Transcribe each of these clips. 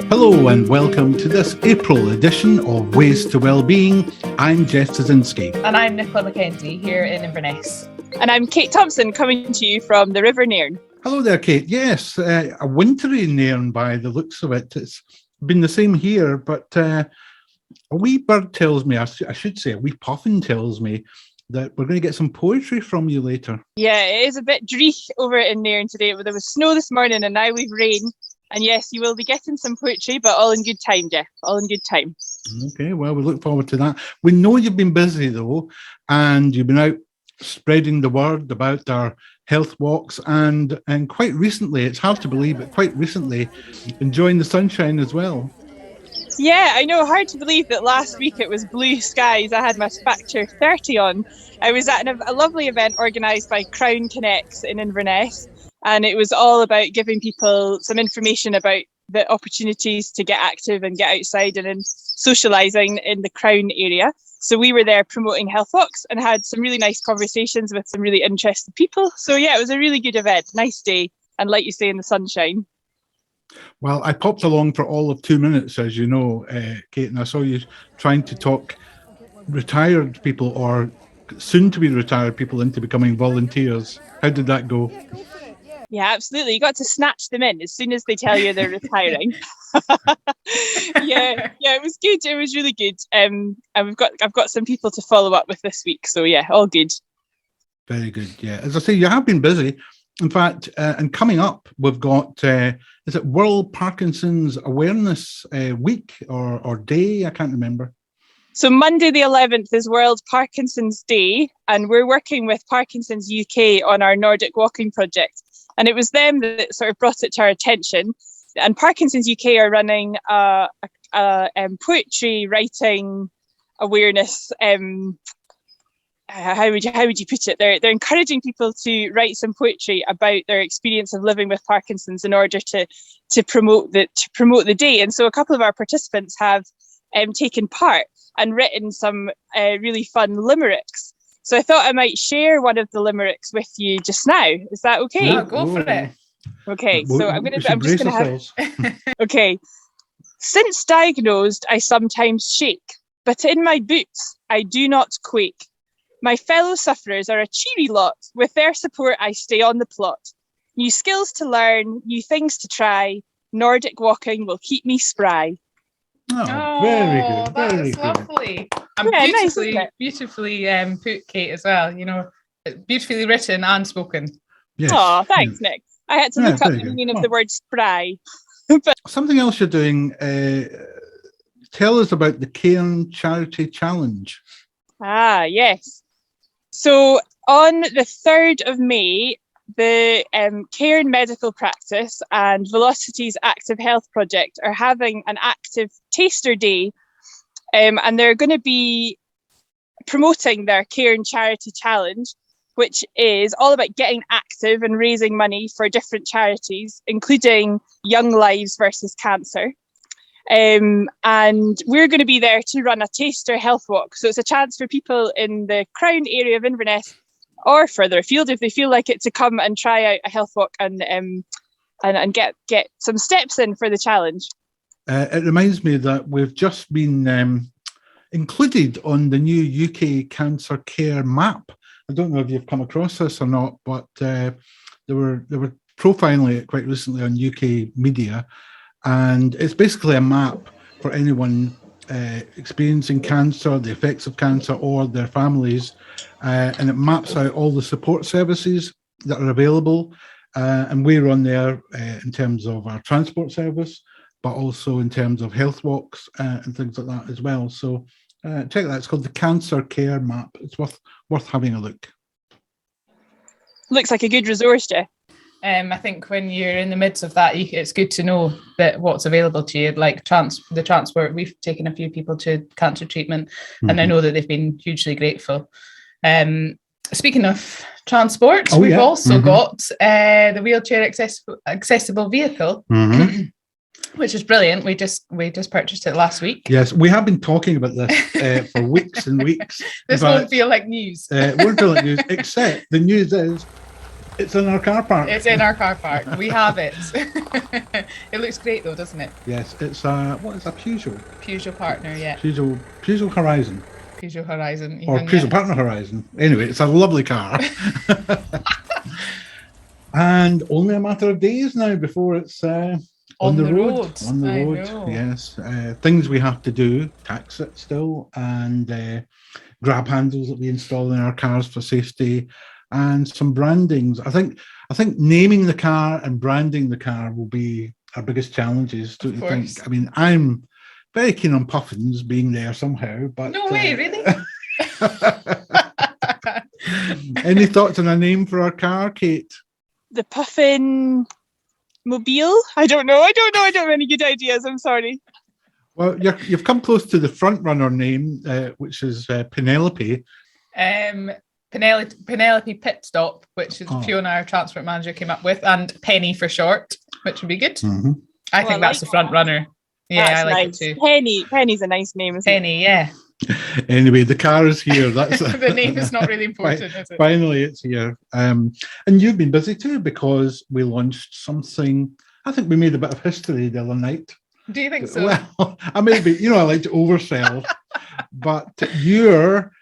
Hello and welcome to this April edition of Ways to Wellbeing. I'm Jeff Szynski. And I'm Nicola and Kate here in Inverness. And I'm Kate Thompson, coming to you from the River Nairn. Hello there, Kate. Yes, a wintry Nairn by the looks of it. It's been the same here, but a wee bird tells me, I should say a wee puffin tells me, that we're going to get some poetry from you later. Yeah, it is a bit dreich over in Nairn today. There was snow this morning and now we've rain. And yes, you will be getting some poetry, but all in good time, Jeff. All in good time. Okay, well, we look forward to that. We know you've been busy, though, and you've been out spreading the word about our health walks. And quite recently, it's hard to believe, but quite recently, enjoying the sunshine as well. Yeah, I know. Hard to believe that last week it was blue skies. I had my Factor 30 on. I was at a lovely event organised by Crown Connects in Inverness. And it was all about giving people some information about the opportunities to get active and get outside and in socialising in the Crown area. So we were there promoting health walks and had some really nice conversations with some really interested people. So yeah, it was a really good event. Nice day. And like you say, in the sunshine. Well, I popped along for all of 2 minutes, as you know, Kate, and I saw you trying to talk retired people or soon to be retired people into becoming volunteers. How did that go? Yeah, absolutely. You got to snatch them in as soon as they tell you they're retiring. yeah, it was good. It was really good. And I've got some people to follow up with this week. So yeah, all good. Very good. Yeah, as I say, you have been busy. In fact, and coming up, we've got is it World Parkinson's Awareness Week or Day? I can't remember. So Monday the 11th is World Parkinson's Day, and we're working with Parkinson's UK on our Nordic Walking project. And it was them that sort of brought it to our attention. And Parkinson's UK are running a poetry writing awareness. How would you put it? They're encouraging people to write some poetry about their experience of living with Parkinson's in order to promote the day. And so a couple of our participants have taken part and written some really fun limericks. So I thought I might share one of the limericks with you just now. Is that okay? Yeah, go for it. Okay, so I'm just gonna have. Okay. Since diagnosed, I sometimes shake, but in my boots I do not quake. My fellow sufferers are a cheery lot. With their support, I stay on the plot. New skills to learn, new things to try. Nordic walking will keep me spry. Oh, very good. Very That's good. lovely. And Yeah, beautifully put, Kate, as well. You know, beautifully written and spoken. Yes. Oh, thanks, Nick. I had to look up the meaning of the word spry. But something else you're doing, tell us about the Cairn Charity Challenge. Ah, yes. So on the 3rd of May, the Cairn Medical Practice and Velocity's Active Health Project are having an active taster day, and they're going to be promoting their Cairn Charity Challenge, which is all about getting active and raising money for different charities, including Young Lives versus Cancer. And we're going to be there to run a taster health walk. So it's a chance for people in the Crown area of Inverness or further afield, if they feel like it, to come and try out a health walk and get some steps in for the challenge. It reminds me that we've just been included on the new UK Cancer Care Map. I don't know if you've come across this or not, but they were profiling it quite recently on UK media, and it's basically a map for anyone experiencing cancer, the effects of cancer, or their families, and it maps out all the support services that are available, and we're on there in terms of our transport service, but also in terms of health walks and things like that as well. So check that. It's called the Cancer Care Map. It's worth having a look. Looks like a good resource, Jeff. I think when you're in the midst of that, it's good to know that what's available to you, like the transport. We've taken a few people to cancer treatment, and I know that they've been hugely grateful. Speaking of transport, we've also got the wheelchair accessible vehicle. which is brilliant. We just purchased it last week. Yes, we have been talking about this for weeks and weeks. This won't feel like news. It won't feel like news, except the news is it's in our car park. It's in our car park. We have it. It looks great though, doesn't it? Yes, it's a Peugeot? Peugeot partner, yeah. Peugeot Horizon. Peugeot Horizon. Or Peugeot Partner Horizon. Anyway, it's a lovely car. And only a matter of days now before it's on the road. On the road, yes. Things we have to do, tax it still, and grab handles that we install in our cars for safety, and some brandings. I think naming the car and branding the car will be our biggest challenges, don't you think? I mean, I'm very keen on Puffins being there somehow, but... No way, really? Any thoughts on a name for our car, Kate? The Puffin Mobile? I don't know. I don't have any good ideas. I'm sorry. Well, you've come close to the front runner name, which is Penelope. Penelope Pit Stop, which is Fiona, our transport manager, came up with, and Penny for short, which would be good. Mm-hmm. I think that's the front runner. Yeah, that's I like nice. it too. Penny's a nice name, isn't Penny, yeah. Anyway, the car is here. That's the name is not really important, is it? Finally, it's here. And you've been busy too, because we launched something. I think we made a bit of history the other night. Do you think so? Well, I maybe, I like to oversell, but your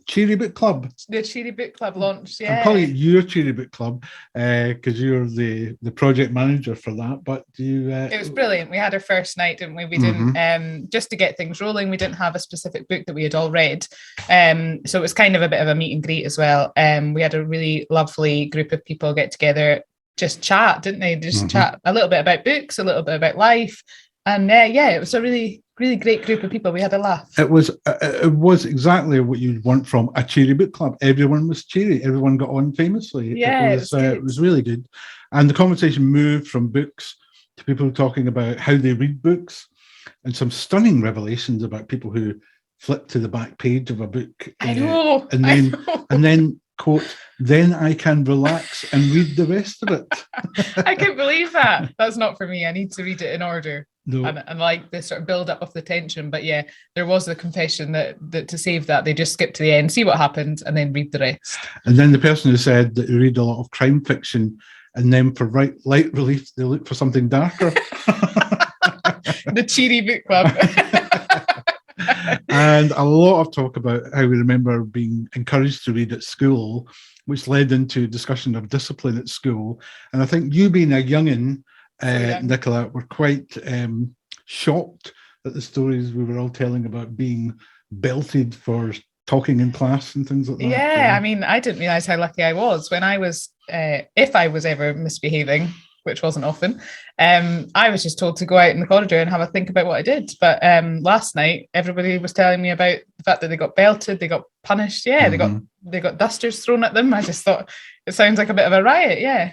Cheery Book Club. The Cheery Book Club launched, yeah. I'm calling it your Cheery Book Club because you're the project manager for that. But it was brilliant. We had our first night, didn't we? We didn't just to get things rolling. We didn't have a specific book that we had all read, so it was kind of a bit of a meet and greet as well. We had a really lovely group of people get together, just chat, didn't they? Just chat a little bit about books, a little bit about life, and it was a really great group of people. We had a laugh. It was exactly what you'd want from a cheery book club. Everyone was cheery. Everyone got on famously. Yeah, it was really good. And the conversation moved from books to people talking about how they read books, and some stunning revelations about people who flip to the back page of a book. I know. And then quote, then I can relax and read the rest of it. I can't believe that. That's not for me. I need to read it in order. No. And like the sort of build up of the tension. But yeah, there was the confession that to save that, they just skip to the end, see what happens, and then read the rest. And then the person who said that they read a lot of crime fiction, and then for light relief, they look for something darker. The Cheery Book Club. And a lot of talk about how we remember being encouraged to read at school, which led into discussion of discipline at school. And I think you being a young'un, Nicola, were quite shocked at the stories we were all telling about being belted for talking in class and things like that. Yeah, I mean, I didn't realise how lucky I was when I was, if I was ever misbehaving, which wasn't often, I was just told to go out in the corridor and have a think about what I did. But last night, everybody was telling me about the fact that they got belted, they got punished. Yeah, they got dusters thrown at them. I just thought it sounds like a bit of a riot. Yeah.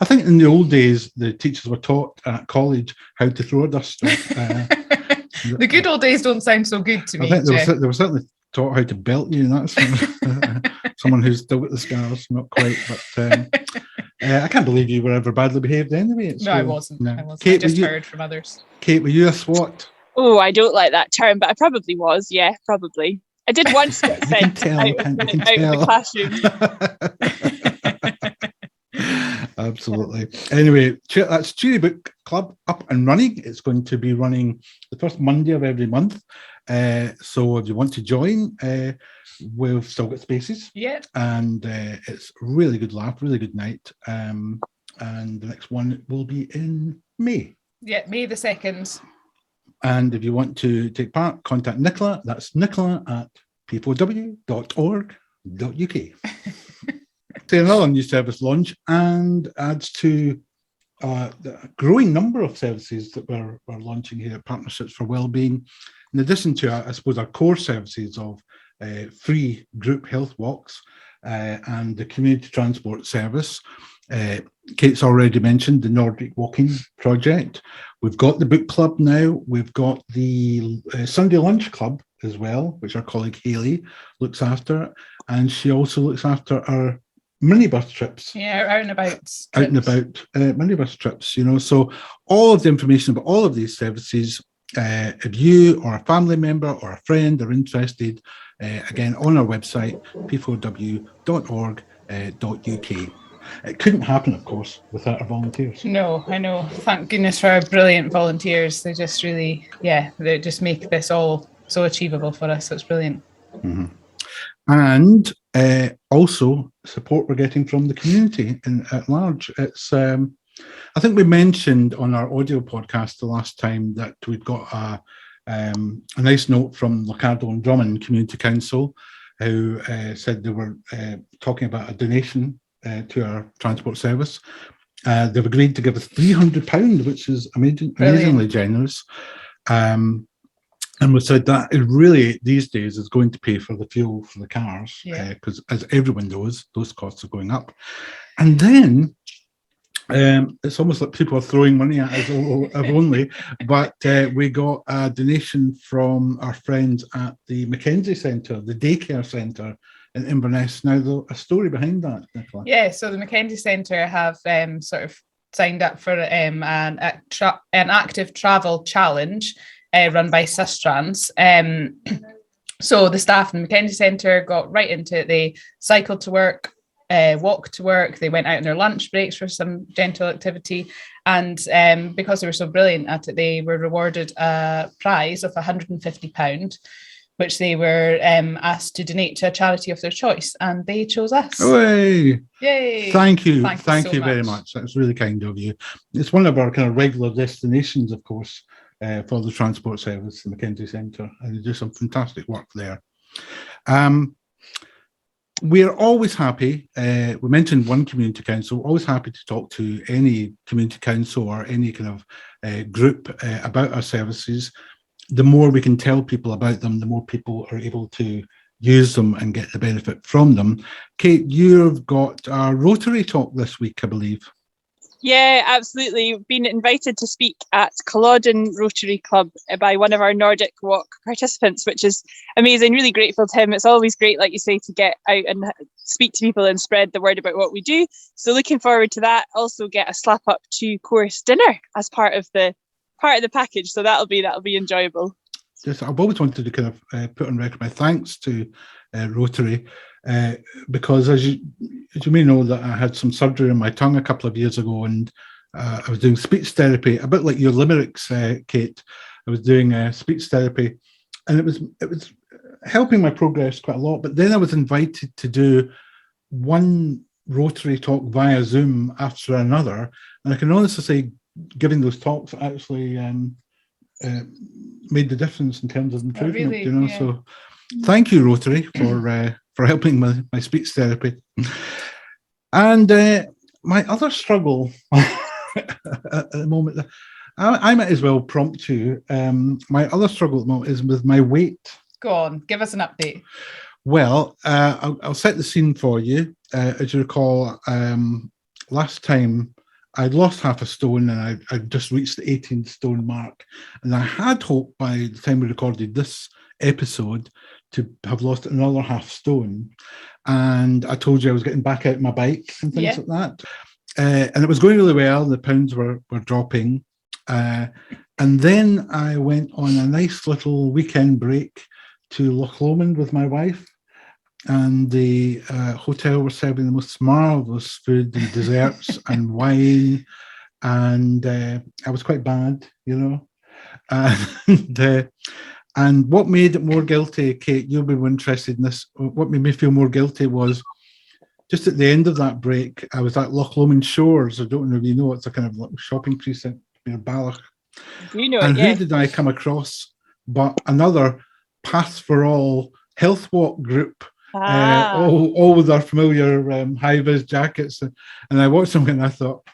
I think in the old days, the teachers were taught at college how to throw a duster. The good old days don't sound so good to me. I think they were certainly taught how to belt you, and that's someone who's still got the scars, not quite. But I can't believe you were ever badly behaved anyway. No, I wasn't. No. I wasn't. Kate, I just heard from others. Kate, were you a SWAT? Oh, I don't like that term, but I probably was. Yeah, probably. I did once get sent out of the classroom. Absolutely. Anyway, that's Cheery Book Club up and running. It's going to be running the first Monday of every month. So if you want to join, we've still got spaces. Yeah. And it's really good laugh, really good night. And the next one will be in May. Yeah, May the 2nd. And if you want to take part, contact Nicola. That's nicola@p4w.org.uk. Say another new service launch and adds to the growing number of services that we're launching here at Partnerships for Wellbeing. In addition to, I suppose, our core services of free group health walks and the community transport service. Kate's already mentioned the Nordic Walking Project. We've got the book club now. We've got the Sunday Lunch Club as well, which our colleague Hayley looks after. And she also looks after our minibus trips. Yeah, out and about. Out and about minibus trips, So all of the information about all of these services, if you or a family member or a friend are interested, again, on our website, p4w.org.uk. It couldn't happen, of course, without our volunteers. No, I know. Thank goodness for our brilliant volunteers. They just really, they just make this all so achievable for us. So it's brilliant. Mm-hmm. And also support we're getting from the community at large. It's I think we mentioned on our audio podcast the last time that we'd got a nice note from Locarno and Drummond Community Council, who said they were talking about a donation to our transport service. They've agreed to give us £300, which is amazingly generous. And we said that it really, these days, is going to pay for the fuel for the cars, because as everyone knows, those costs are going up. And then it's almost like people are throwing money at us only, but we got a donation from our friends at the Mackenzie Centre, the daycare centre in Inverness. Now, a story behind that, Nicola. Yeah, so the Mackenzie Centre have sort of signed up for an active travel challenge run by Sustrans. So the staff in the Mackenzie Centre got right into it. They cycled to work, walked to work. They went out on their lunch breaks for some gentle activity. And because they were so brilliant at it, they were rewarded a prize of £150, which they were asked to donate to a charity of their choice. And they chose us. Hooray! Yay! Thank you. Thank you so very much. That's really kind of you. It's one of our kind of regular destinations, of course, for the transport service, the Mackenzie Centre, and they do some fantastic work there. We're always happy, we mentioned one community council, always happy to talk to any community council or any kind of group about our services. The more we can tell people about them, the more people are able to use them and get the benefit from them. Kate, you've got a Rotary talk this week, I believe. Yeah, absolutely. We've been invited to speak at Culloden Rotary Club by one of our Nordic Walk participants, which is amazing. Really grateful to him. It's always great, like you say, to get out and speak to people and spread the word about what we do. So looking forward to that. Also get a slap up to course dinner as part of the package. So that'll be enjoyable. Yes, I've always wanted to kind of put on record my thanks to Rotary, because as you may know, that I had some surgery on my tongue a couple of years ago, and I was doing speech therapy, a bit like your limericks, Kate. I was doing speech therapy, and it was helping my progress quite a lot. But then I was invited to do one Rotary talk via Zoom after another, and I can honestly say, giving those talks actually made the difference in terms of improvement. Really, yeah. So thank you, Rotary, for helping my speech therapy. And my other struggle at the moment, I might as well prompt you. My other struggle at the moment is with my weight. Go on, give us an update. Well, I'll set the scene for you. As you recall, last time I'd lost half a stone, and I'd just reached the 18 stone mark. And I had hoped by the time we recorded this episode to have lost another half stone. And I told you I was getting back out my bike and things like that. And it was going really well. The pounds were dropping. And then I went on a nice little weekend break to Loch Lomond with my wife. And the hotel was serving the most marvellous food and desserts and wine. And I was quite bad, And what made it more guilty, Kate, you'll be interested in this, what made me feel more guilty was just at the end of that break, I was at Loch Lomond Shores. I don't know if you know, it's a kind of little shopping precinct near Ballach. You know and it, yeah. Who did I come across but another Path for All health walk group, all with their familiar high-vis jackets. And I watched them and I thought,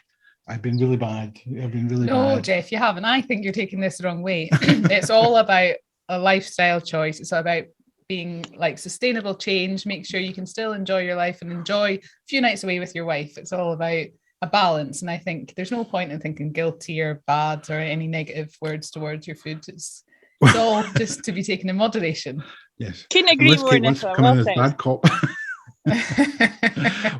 I've been really bad. No, Jeff, you haven't. I think you're taking this the wrong way. It's all about a lifestyle choice. It's about being like sustainable change. Make sure you can still enjoy your life and enjoy a few nights away with your wife. It's all about a balance. And I think there's no point in thinking guilty or bad or any negative words towards your food. It's all just to be taken in moderation. Yes. Couldn't agree more, Nicola. Come in as bad cop.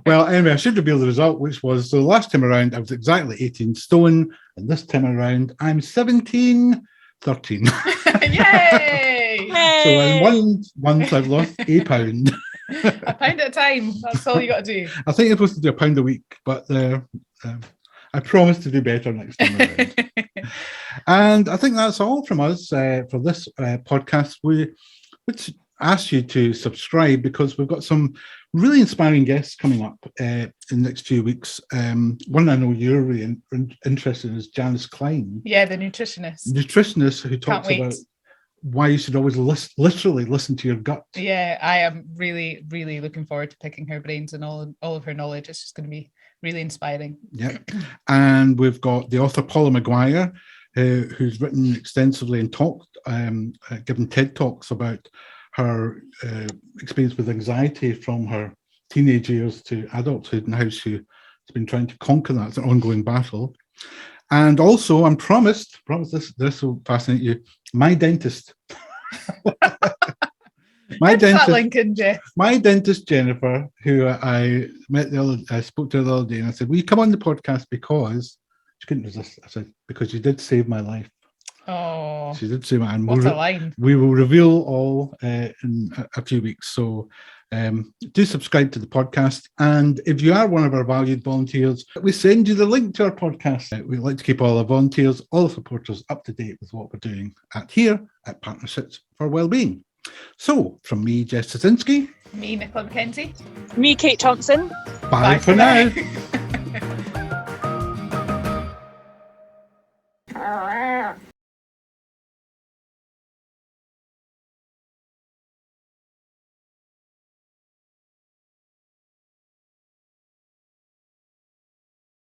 Well, anyway, I should reveal the result, which was the last time around I was exactly 18 stone, and this time around I'm 13. Yay! So in 1 month I've lost a pound. A pound at a time. That's all you got to do. I think you're supposed to do a pound a week, but I promise to do better next time around. And I think that's all from us for this podcast. We would ask you to subscribe because we've got some really inspiring guests coming up in the next few weeks. One I know you're really interested in is Janice Klein. Yeah, the nutritionist. Nutritionist who talks about why you should always literally listen to your gut. Yeah, I am really, really looking forward to picking her brains and all of her knowledge. It's just going to be really inspiring. Yeah. And we've got the author Paula Maguire, who's written extensively and talked, given TED Talks about her experience with anxiety from her teenage years to adulthood and how she's been trying to conquer that. It's an ongoing battle. And also, I'm promised this will fascinate you, my dentist. My dentist Jennifer, who I spoke to the other day, and I said, "Will you come on the podcast?" Because she couldn't resist. I said, "Because you did save my life." Oh, she did save my life. What a line! We will reveal all in a few weeks. So do subscribe to the podcast, and if you are one of our valued volunteers, we send you the link to our podcast. We like to keep all our volunteers, all the supporters, up to date with what we're doing here at Partnerships for Wellbeing. So, from me, Jess Szynski. Me, Nicola and Kate. Me, Kate Thompson. Bye for now.